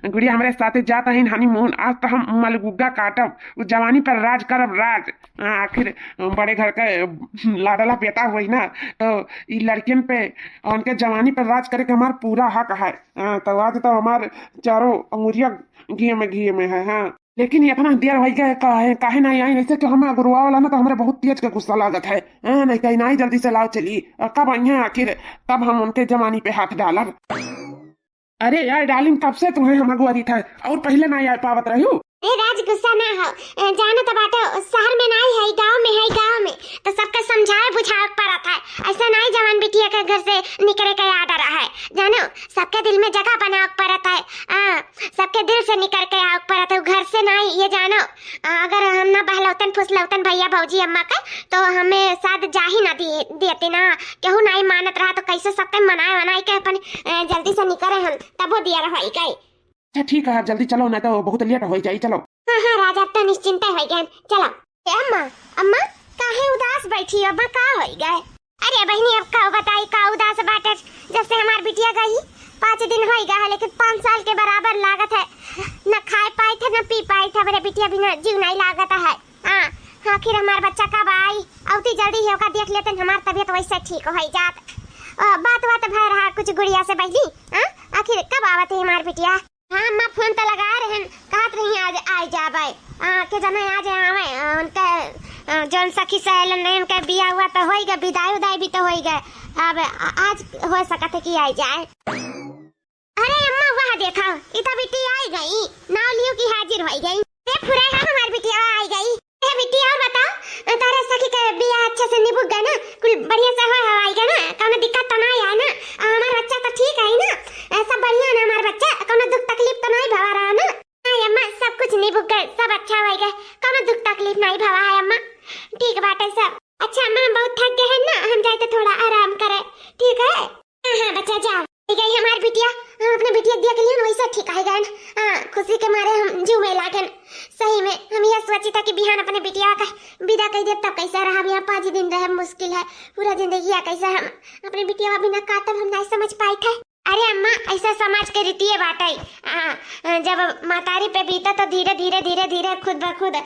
गुड़िया हमारे साथ जाता है हनीमून आज तो हम मलगुग्गा काटब जवानी पर राज करब राज आखिर बड़े घर का लाडला बेटा हुई ना तो ये लड़कियन पे उनके जवानी पर राज करे के हमारा पूरा हक है तो आज तो हमारे चारों अंगुरिया घी में है। हाँ लेकिन ये इतना देर हो गया काहे नहीं आई, नहीं कि हमें गुरुआ वाला ना तो हमारे बहुत तेज के गुस्सा लागत है। नहीं कहीं नहीं जल्दी से लाओ चली, कब आई है आखिर, कब हम उनके जमानी पे हाथ डालब। अरे यार डार्लिंग, कब से तुम्हें हम अगुआरी था और पहले नहीं आ पावत रही हूँ। ए राज गुस्सा ना हो, जाना तो बाटे शहर में नहीं है, गांव में तो सबके समझाए बुझाए पड़ता है। ऐसा नहीं जवान बिटिया के घर से निकले के याद आ रहा है, जानो सबके दिल में जगह बनाओ पड़ता है। सबके दिल से निकल के आओ पड़ता है, घर से नहीं, ये जानो। अगर हम ना बहलौतन फुसलौतन भैया भौजी अम्मा का तो हमें साथ जा ही ना देते ना, केहू नहीं मानत रहा तो कैसे सबके मनाए के अपन जल्दी से निकले हम तबो दिया रहा गई। अच्छा ठीक है, जल्दी चलो ना तो बहुत लेट हो जाए। चलो हाँ राजा, अब तो निश्चिंत हो गए, चलो। अम्मा अम्मा काहे उदास बैठी, अम्मा का हो गए? अरे बहनी अब का बताई का उदास बाटे, जब से हमार बिटिया गई 5 दिन हो गया है, लेकिन 5 साल के बराबर लागत है, न खाए पाए थे न पी पाए थे, मेरे बिटिया बिना जीव नहीं लागत है। आखिर हमार बच्चा कब आई, औती जल्दी ही होकर देख लेते, हमार तबीयत वैसे ठीक हो जात। बात भर रहा कुछ गुड़िया से बहनी, आखिर कब आवत है हमार बिटिया? हाँ अम्मा फोन तो लगा रहे हैं, कहत रही आज आ जाबे, के जाने आज आवे उनका जौन सखी सहेलन ने उनका बिया हुआ तो होई गए, विदाई भी तो होई गए, अब आज हो सकत है कि आ जाए। अरे अम्मा वहाँ देखा, इतना बिटी आई गई, नाव लियो की हाजिर हो गई, देख फुरे है हमारी बिटिया आई गई। ए बिटी और बताओ, तारे सखी का बिया अच्छे से निभुक गया ना, कुल बढ़िया से हो आई गया ना, कौनो दिक्कत तो नहीं है ना? हमारा बच्चा तो ठीक है ना, सब बढ़िया ना हमारा बच्चा, कौनो दुख तकलीफ तो नहीं भवा रहा ना? नहीं अम्मा सब कुछ निभुक गए, सब अच्छा हो गया, कौनो दुख तकलीफ नहीं भवा है अम्मा, ठीक बात है सब। अच्छा अम्मा हम बहुत थक गए हैं ना, हम जाए तो थोड़ा आराम करे, ठीक है? हाँ बच्चा जाओ। गई हमारी बिटिया, हम अपने बिटिया देख लिया वैसा ठीक है गए, खुशी के मारे हम जीव में लागन। सही में हम यह सोची था कि बिहान अपने बिटिया का विदा कर दे, तब कैसा रहा, यहाँ 5 दिन रहे मुश्किल है, पूरा जिंदगी कैसा हम अपने बिटिया बिना कातब हम नहीं समझ पाए थे। अरे अम्मा ऐसा समाज के रीति है बात है, जब मातारी पे बीता तो धीरे धीरे खुद ब खुद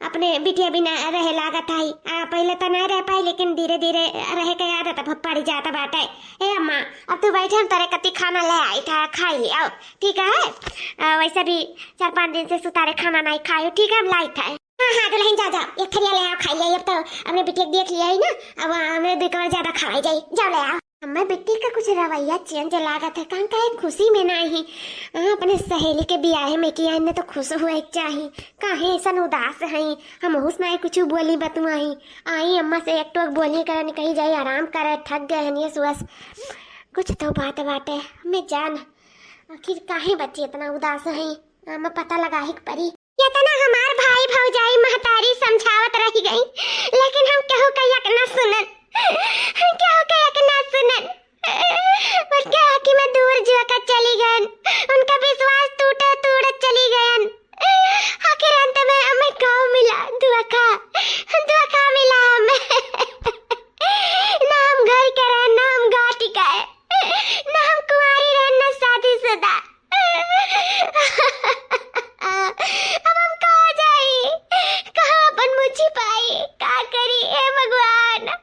अपने बिटिया बिना रहे लागत है। पहले तो नहीं रह पाई, लेकिन धीरे धीरे रह के आदत अब पड़ जाता बात है। ए अम्मा अब तू बैठे, हम तेरे कति खाना ले आई था, खा लिया ठीक है? वैसे भी 4-5 दिन से सुतारे खाना नहीं खाए, ठीक है? हम लाई था। हाँ दुल्हन जा एक थरिया ले आओ, खा लिया, अब तो अपने बिटिया देख लिया ही ना, अब हमें बेकार ज्यादा खाई जाए, जाओ ले आओ। अम्मा बिट्टी का कुछ रवैया चेंज लागत है, कहाँ का खुशी में नहीं, अपने सहेली के ब्याह में किया इन्हें तो खुश हुए चाहिए, काहे ऐसा उदास है, हम हुस नहीं कुछ बोली बतुआई आई अम्मा से एक टोक बोली करने कहीं जाए आराम करे, थक गए हैं ये सुबह कुछ तो बात बाटे मैं जान, आखिर काहे बच्ची इतना उदास है, अम्मा पता लगा ही परी। इतना हमार भाई भौजाई महतारी समझावत रह गई, लेकिन हम केहू कहिया ना सुनन, केहू कहिया ना सुनन, और क्या कि मैं दूर जाकर चली गई, उनका विश्वास टूट चली गई। आखिर अंत में हमें गाँव मिला, धोखा मिला हमें, ना हम घर के रहे, ना हम घाटी का है, ना हम कुंवारी रहे, ना शादीशुदा। अब हम कहाँ जाए, कहाँ अपन मुँह छिपाई, क्या करी? हे भगवान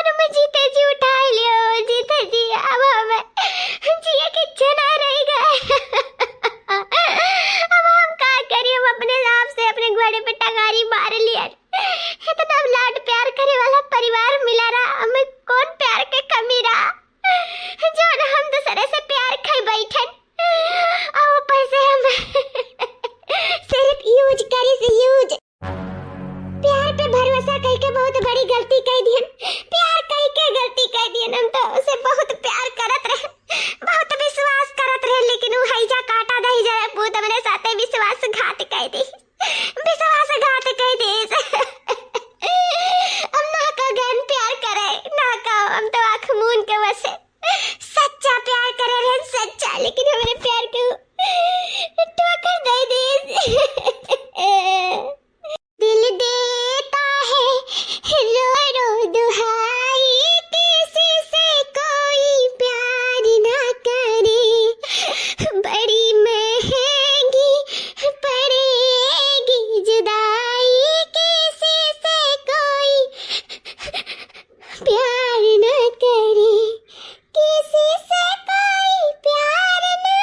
हमें जीते जी उठा लियो, जीते जी अब हमें जिए की इच्छा ना रह गए। अब हम क्या करिए, हम अपने आप से अपने घोड़े पे टंगारी मार लिया, इतना लाड प्यार करे वाला परिवार मिला रहा, हमें कौन प्यार के कमी रहा, जो हम दूसरे से प्यार खाई बैठन, और ऊपर से हम सिर्फ यूज करी से यूज, प्यार पे भरोसा कह के बहुत बड़ी गलती कह दियन, प्यार कह के गलती कह दियन, हम तो उसे बहुत प्यार करत रहे, बहुत विश्वास करत रहे, लेकिन वो हैजा काटा दही जरा पूत मेरे साथे विश्वासघात कह दी, विश्वासघात कह दी। हम ना का गन प्यार करे, ना का हम तो आँख मूंद के बसे सच्चा प्यार करे रहे, सच्चा, लेकिन हमारे प्यार को ठोकर दे दी। दिल देता है रो रो दुहाई, किसी से कोई प्यार ना करे, बड़ी महंगी पड़ेगी जुदाई, किसी से कोई प्यार ना करे, किसी से कोई प्यार ना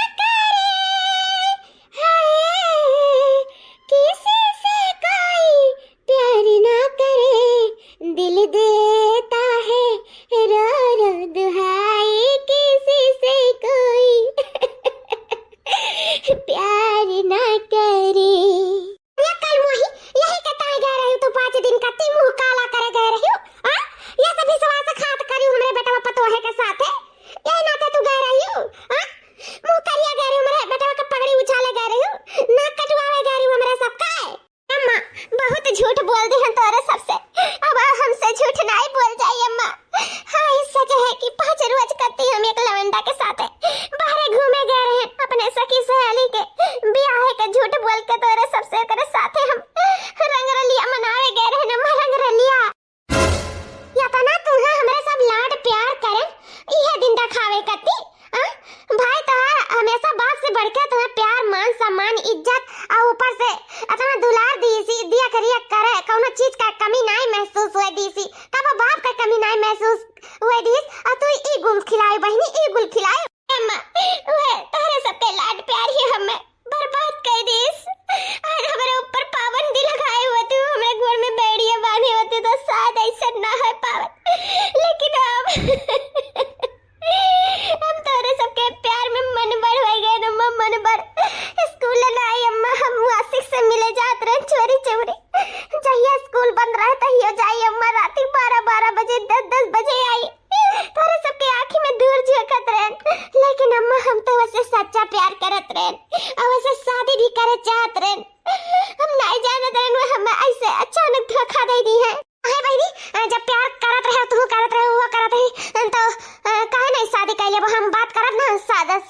एक लवंडा के साथ बाहर घूमे गए रहे अपने सखी सहेली के ब्याह के झूठ बोल के तोरे सबसे करे साथे हम रंगरलिया मनावे गए रहे न रंगरलिया या तना तू हमरे सब लाड प्यार करे इहे दिन दिखावे कती भाई तोहार हमेशा बाप से बढ़कर तुम्हें प्यार मान सम्मान इज्जत और ऊपर से अपना दुलार दीसी दिया करिया करे कोनो चीज का कमी नहीं महसूस हुए दीसी कब बाप का कमी नहीं महसूस हुए दीस और तू ई गुल खिलाई बहनी ई गुल खिलाई अम्मा ओए तोरे सबके लाड प्यार ही हमें बर्बाद कर दीस आज हमारे ऊपर पाबंदी लगाए हुए तू हमारे घर में बेड़ियां बांधे होते तो शायद ऐसा ना है पावन लेकिन अब हम तोरे सबके प्यार में मन बढ़ गए न मन बढ़ स्कूल ना आई अम्मा हम आशिक से मिले जात रहे चोरी चोरी जहिया स्कूल बंद रहे तहियो जाई अम्मा रात 12 बजे 10 बजे आई तोरे सबके आंखी में दूर झोंकत रहे लेकिन अम्मा हम तो वैसे सच्चा प्यार करत रहे और वैसे शादी भी करे चाहत रहे हम नहीं जानत रहे हमें ऐसे अचानक धोखा दे दी है हाय बहनी जब प्यार करत रहे तू करत रहे वो करत रही तो काहे नहीं शादी कर लिए हम बात करब ना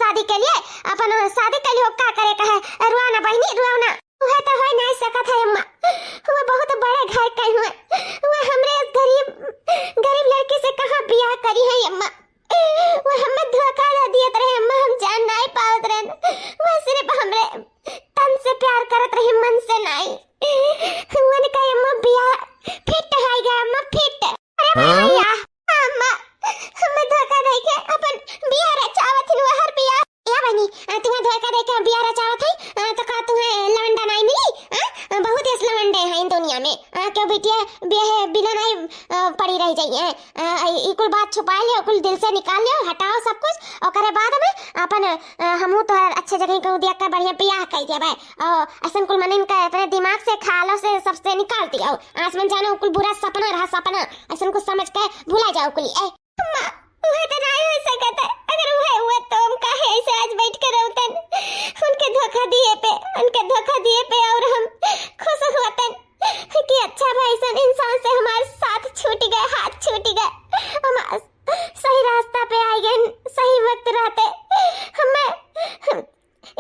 शादी के लिए अपन शादी के लिए का करे कहे रुआ ना बहनी रुआ ना वह तो होई नहीं सकत है अम्मा वो बहुत बड़े घर के हुए वो हमरे गरीब लड़की से कहां ब्याह करी है अम्मा वो हमें धोखा दे दिए रहे अम्मा हम जान नहीं पावत रहे वो सिर्फ हमरे तन से प्यार करत रही मन से नहीं वो ने कहा अम्मा ब्याह फिट है गया अम्मा फिट अरे भैया अम्मा हमें धोखा दे के अपन ब्याह रचावत ही हर ब्याह या बनी तुम्हें धोखा दे के ब्याह रचावत है तो का तुम्हें लवंडा नहीं मिली बहुत ऐसे लवंडे हैं दुनिया में क्यों बिटिया ब्याह बिना नहीं पड़ी रह जाइए इकुल बात छुपा लियो कुल दिल से निकाल लियो हटाओ सब कुछ और करे बाद में अपन हमहू तो अच्छे जगह को दिया कर बढ़िया ब्याह कर दिया भाई और असन कुल मनन का अपने दिमाग से ख्यालों से सबसे निकाल दिया आसमान जानो कुल बुरा सपना रहा सपना असन कुछ समझ के भुला जाओ कुल ए अम्मा वह तो नहीं हो सकता अगर वह हुआ तो हम काहे ऐसे आज बैठ कर रोतन उनके धोखा दिए पे और हम खुश होतन कि अच्छा भाई सन इंसान से हमारे साथ छूट गए हाथ छूट गए हम सही रास्ता पे आ गए सही वक्त रहते हमें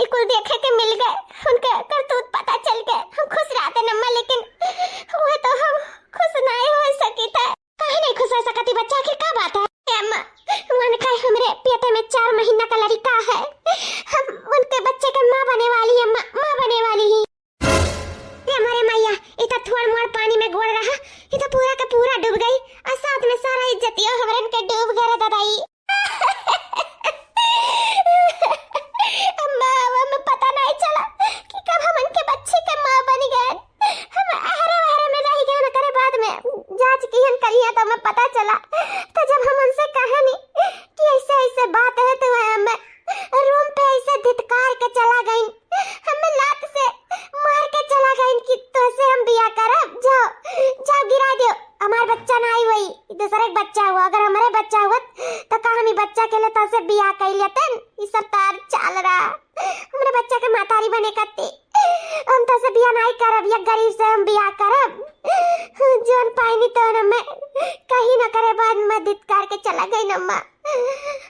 इकुल देखे के मिल गए उनके करतूत पता चल गए हम खुश रहते नम्मा लेकिन वो तो हम खुश नहीं हो सकी था काहे नहीं खुश हो सकती बच्चा आखिर क्या बात है अम्मा मन का हमरे पेट में 4 महीना का लड़का है हम उनके बच्चे का माँ बने वाली है माँ बने वाली ही हमारे मैया इतना थोड़ मोड़ पानी में गोड़ रहा ये तो पूरा का पूरा डूब गई और साथ में सारा इज्जतियों हवरन के डूब गया दादाई अम्मा हमें पता नहीं चला कि कब हम उनके बच्चे के माँ बन गए हम हरे में रह गए न करे बाद में जांच की हन कलियां तो हमें पता चला तो जब हम उनसे कहा नहीं कि ऐसे बात है तो हमें रूम पे ऐसे धिटकार के चला गई हमें लात से मार के चला गई कि तो से हम बिया करब जाओ गिरा दो हमारा बच्चा ना आई वही दूसरा एक बच्चा हुआ अगर हमारे बच्चा हुआ तो कहानी बच्चा के लिए तो से बिया कर लेते ये सब तार चाल रहा हमारे बच्चा के मातारी बने करते हम तो से बिया नहीं करब या गरीब से हम बिया करब जोन पाइनी तो मैं कहीं ना करे बाद में धिटकार के चला गई नम्मा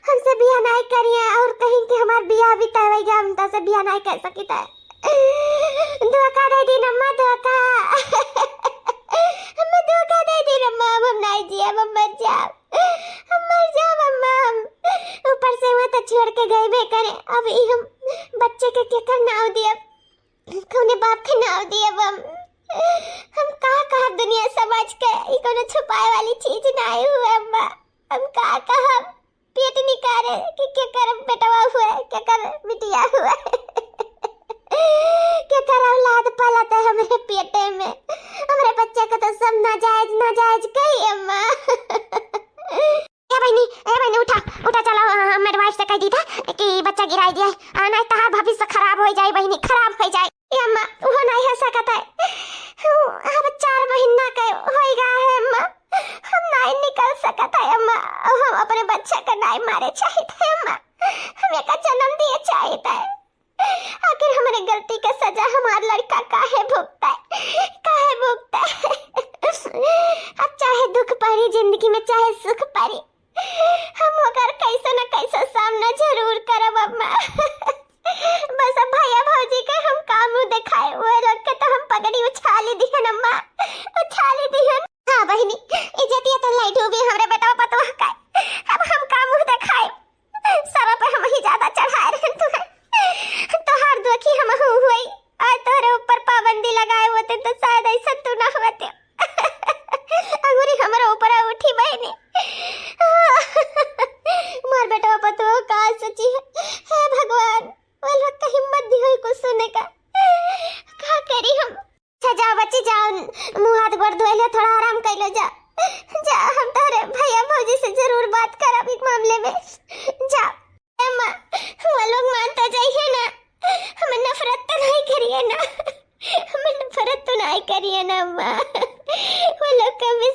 हमसे बिया नहीं करिए और कहीं कि हमार बिया भी तय हो गया हम तो से बिया नहीं कर सकी था धोखा दे दी नम्मा धोखा हमें धोखा दे दी नम्मा हम नहीं जिए हम मर जाओ मम्मा हम ऊपर से वो तो छोड़ के गए बे करे अब हम बच्चे के केकर नाव दिए कौने बाप के नाव दिए हम कहा दुनिया समझ के कोनो छुपाए वाली चीज नहीं हुआ अम्मा हम कहा पेट निकाले कि केकर बेटवा हुआ केकर बिटिया हुआ केकर औलाद पलता है हमारे पेटे में हमारे बच्चे का तो सब नाजायज कही अम्मा ए बहनी उठा चलो मेरे वाइफ से कह दी था कि बच्चा गिराई दिया नहीं तो भविष्य खराब हो जाए बहनी खराब हो जाए अम्मा वो नहीं हो सकता है अब 4 महीना का होएगा है अम्मा हम नहीं निकल सकता है अम्मा हम अपने बच्चे का नहीं मारे चाहिए अम्मा हमें का जन्म दिए चाहिए आखिर हमारे गलती का सजा हमारा लड़का काहे भुगता है अब चाहे दुख पड़ी जिंदगी में चाहे सुख पड़ी हम अगर कैसे न कैसे सामना जरूर करब अम्मा। बस अब भैया भौजी के हम काम दिखाए वो लोग के तो हम पगड़ी उछाली दिहन अम्मा, उछाली दिहन। हाँ बहिनी, इज्जतिया तो लाइट भी हमरे बेटा पतो का। अब हम काम दिखाए सारा पे हम ही ज्यादा चढ़ाए रहन तुम्हें। तो हर दुखी हम हुई और तोरे ऊपर पाबंदी लगाए होते तो शायद ऐसा तू ना होते। अंगूरी हमारे ऊपर उठी बहनी। मार बेटा पतो का सच्ची है भगवान, वो लोग का हिम्मत दी हुई कुछ सुनने का। क्या करी हम। अच्छा जाओ बच्ची जाओ, मुंह हाथ गोड़ धोए लो, थोड़ा आराम कर लो, जाओ जाओ। हम तारे भैया भौजी से जरूर बात करब इस मामले में। जाओ अम्मा, वो लोग मानता जाइए ना, हमें नफरत तो नहीं करिए ना, हमें नफरत तो नहीं करिए ना अम्मा। वो लोग कभी